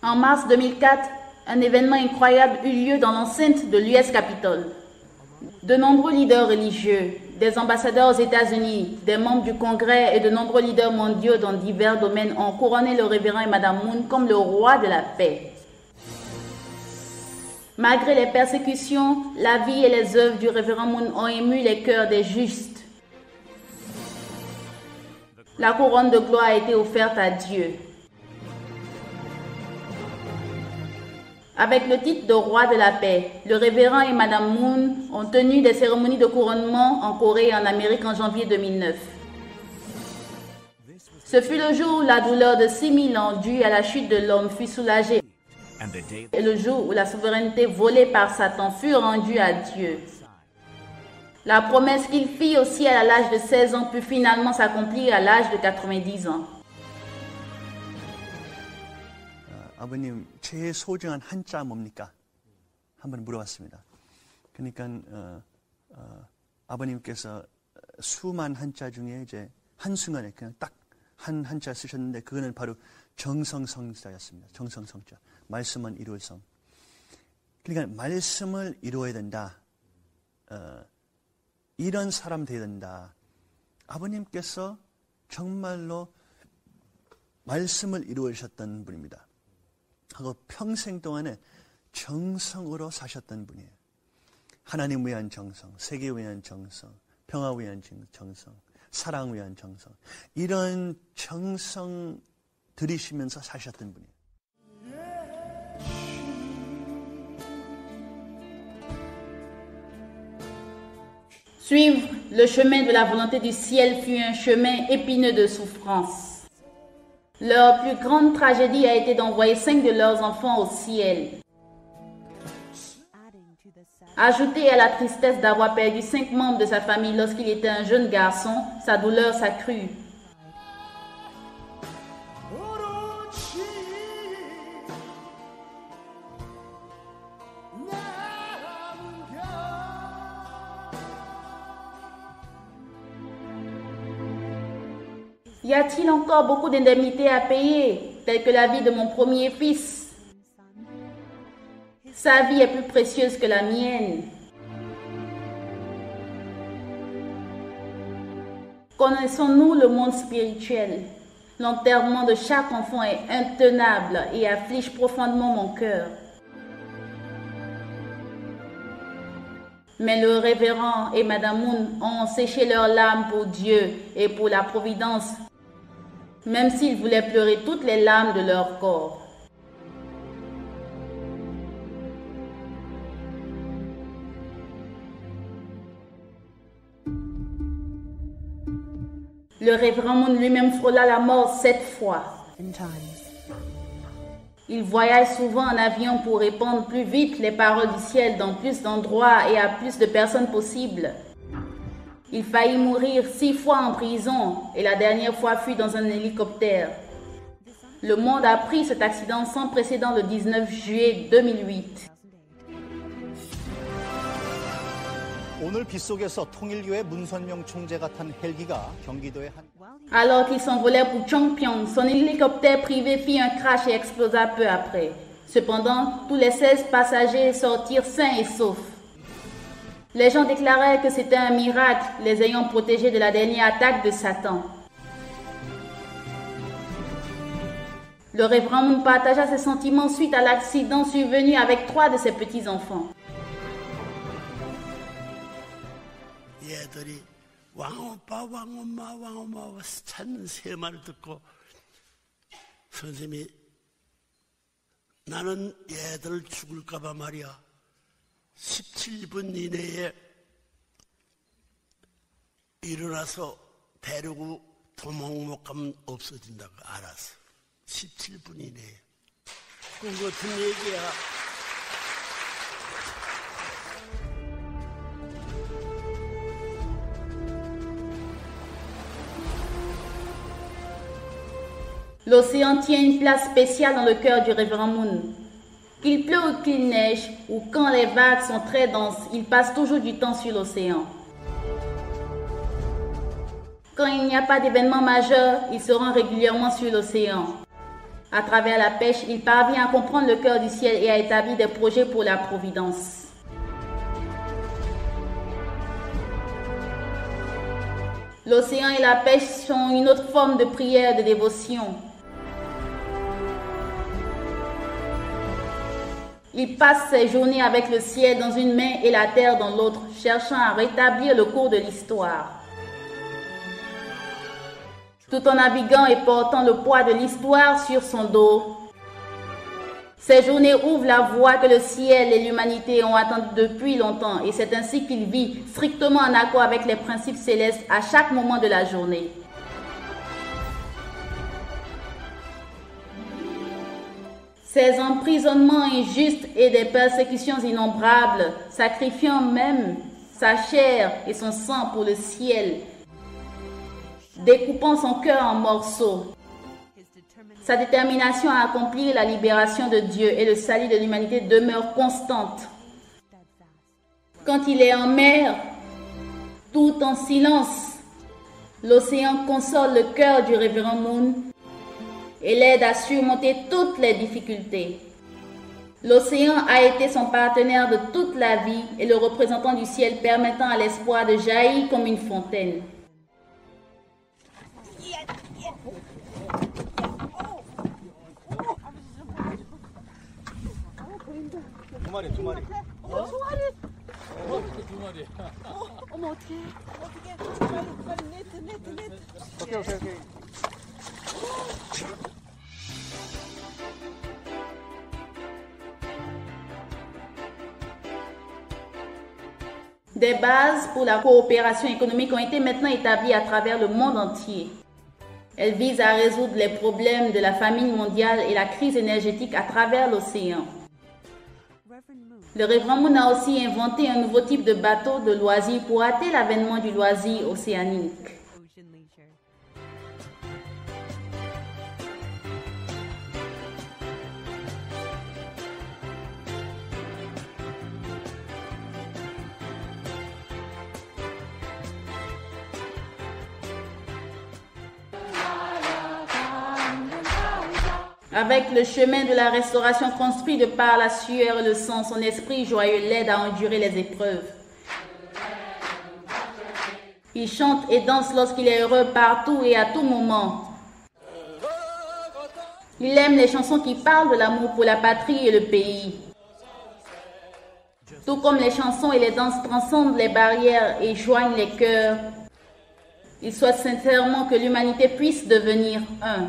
En mars 2004, un événement incroyable eut lieu dans l'enceinte de l'US Capitol. De nombreux leaders religieux, des ambassadeurs aux États-Unis, des membres du Congrès et de nombreux leaders mondiaux dans divers domaines ont couronné le révérend et Madame Moon comme le roi de la paix. Malgré les persécutions, la vie et les œuvres du révérend Moon ont ému les cœurs des justes. La couronne de gloire a été offerte à Dieu. Avec le titre de roi de la paix, le révérend et Madame Moon ont tenu des cérémonies de couronnement en Corée et en Amérique en janvier 2009. Ce fut le jour où la douleur de 6000 ans due à la chute de l'homme fut soulagée et le jour où la souveraineté volée par Satan fut rendue à Dieu. La promesse qu'il fit au ciel à l'âge de 16 ans put finalement s'accomplir à l'âge de 90 ans. 아버님, 제일 소중한 한자 뭡니까? 한번 물어봤습니다. 그러니까 아버님께서 수많은 한자 중에 이제 한순간에 그냥 딱 한 한자 쓰셨는데 그거는 바로 정성성자였습니다. 정성성자. 말씀은 이룰 성. 그러니까 말씀을 이루어야 된다. 이런 사람 되어야 된다. 아버님께서 정말로 말씀을 이루셨던 분입니다. 하고 평생 동안에 정성으로 사셨던 분이에요. 하나님 위한 정성, 세계 위한 정성, 평화 위한 정성, 사랑 위한 정성. 이런 정성 들이시면서 사셨던 분이에요. Suivre le chemin de la volonté du ciel fut un chemin épineux de souffrance. Leur plus grande tragédie a été d'envoyer 5 de leurs enfants au ciel. Ajouté à la tristesse d'avoir perdu 5 membres de sa famille lorsqu'il était un jeune garçon, sa douleur s'accrut. Y a-t-il encore beaucoup d'indemnités à payer, telles que la vie de mon premier fils? Sa vie est plus précieuse que la mienne. Connaissons-nous le monde spirituel? L'enterrement de chaque enfant est intenable et afflige profondément mon cœur. Mais le révérend et Madame Moon ont séché leurs larmes pour Dieu et pour la providence, même s'ils voulaient pleurer toutes les larmes de leur corps. Le révérend Moon lui-même frôla la mort 7 fois. Il voyage souvent en avion pour répandre plus vite les paroles du ciel dans plus d'endroits et à plus de personnes possibles. Il faillit mourir 6 fois en prison et la dernière fois fut dans un hélicoptère. Le monde a appris cet accident sans précédent le 19 juillet 2008. Alors qu'il s'envolait pour Chongpyeong, son hélicoptère privé fit un crash et explosa peu après. Cependant, tous les 16 passagers sortirent sains et saufs. Les gens déclaraient que c'était un miracle, les ayant protégés de la dernière attaque de Satan. Le révérend Moon partagea ses sentiments suite à l'accident survenu avec 3 de ses petits-enfants. 얘들이 왕오빠 왕엄마 찾는 3말을 듣고 선생님이 나는 얘들 죽을까 봐 말이야 17분 이내에 일어나서 데리고 도망 못 가면 없어진다고 알았어. 17분 이내에. 꿈 같은 얘기야. L'océan tient une place spéciale dans le cœur du révérend Moon. Qu'il pleuve ou qu'il neige, ou quand les vagues sont très denses, il passe toujours du temps sur l'océan. Quand il n'y a pas d'événement majeur, il se rend régulièrement sur l'océan. À travers la pêche, il parvient à comprendre le cœur du ciel et à établir des projets pour la providence. L'océan et la pêche sont une autre forme de prière, de dévotion. Il passe ses journées avec le ciel dans une main et la terre dans l'autre, cherchant à rétablir le cours de l'histoire. Tout en naviguant et portant le poids de l'histoire sur son dos. Ces journées ouvrent la voie que le ciel et l'humanité ont attendue depuis longtemps, et c'est ainsi qu'il vit strictement en accord avec les principes célestes à chaque moment de la journée. Ces emprisonnements injustes et des persécutions innombrables, sacrifiant même sa chair et son sang pour le ciel, découpant son cœur en morceaux. Sa détermination à accomplir la libération de Dieu et le salut de l'humanité demeure constante. Quand il est en mer, tout en silence, l'océan console le cœur du révérend Moon et l'aide à surmonter toutes les difficultés. L'océan a été son partenaire de toute la vie et le représentant du ciel, permettant à l'espoir de jaillir comme une fontaine. 두 마리. 어머 어떡해. 빨리 네트. 오케이. Des bases pour la coopération économique ont été maintenant établies à travers le monde entier. Elles visent à résoudre les problèmes de la famine mondiale et la crise énergétique à travers l'océan. Le révérend Moon a aussi inventé un nouveau type de bateau de loisirs pour hâter l'avènement du loisir océanique. Avec le chemin de la restauration construit de par la sueur et le sang, son esprit joyeux l'aide à endurer les épreuves. Il chante et danse lorsqu'il est heureux partout et à tout moment. Il aime les chansons qui parlent de l'amour pour la patrie et le pays. Tout comme les chansons et les danses transcendent les barrières et joignent les cœurs, il souhaite sincèrement que l'humanité puisse devenir un.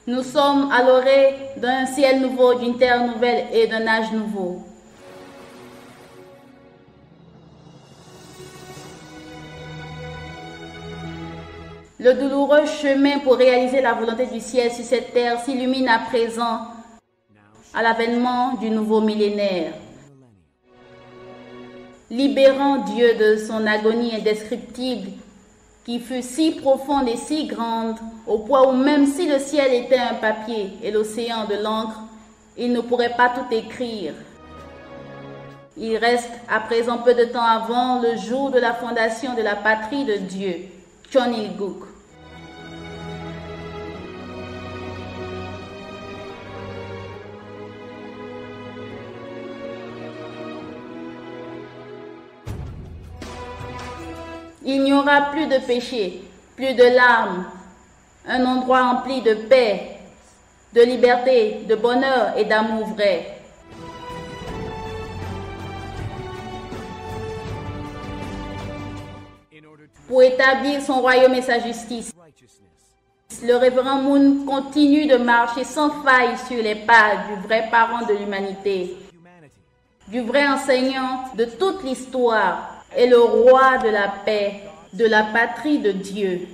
Nous sommes à l'orée d'un ciel nouveau, d'une terre nouvelle et d'un âge nouveau. Le douloureux chemin pour réaliser la volonté du ciel sur cette terre s'illumine à présent à l'avènement du nouveau millénaire. Libérant Dieu de son agonie indescriptible, qui fut si profonde et si grande, au point où même si le ciel était un papier et l'océan de l'encre, il ne pourrait pas tout écrire. Il reste à présent peu de temps avant le jour de la fondation de la patrie de Dieu, Chon Il-guk. Il n'y aura plus de péché, plus de larmes, un endroit rempli de paix, de liberté, de bonheur et d'amour vrai. Pour établir son royaume et sa justice, le révérend Moon continue de marcher sans faille sur les pas du vrai parent de l'humanité, du vrai enseignant de toute l'histoire et le roi de la paix, de la patrie de Dieu.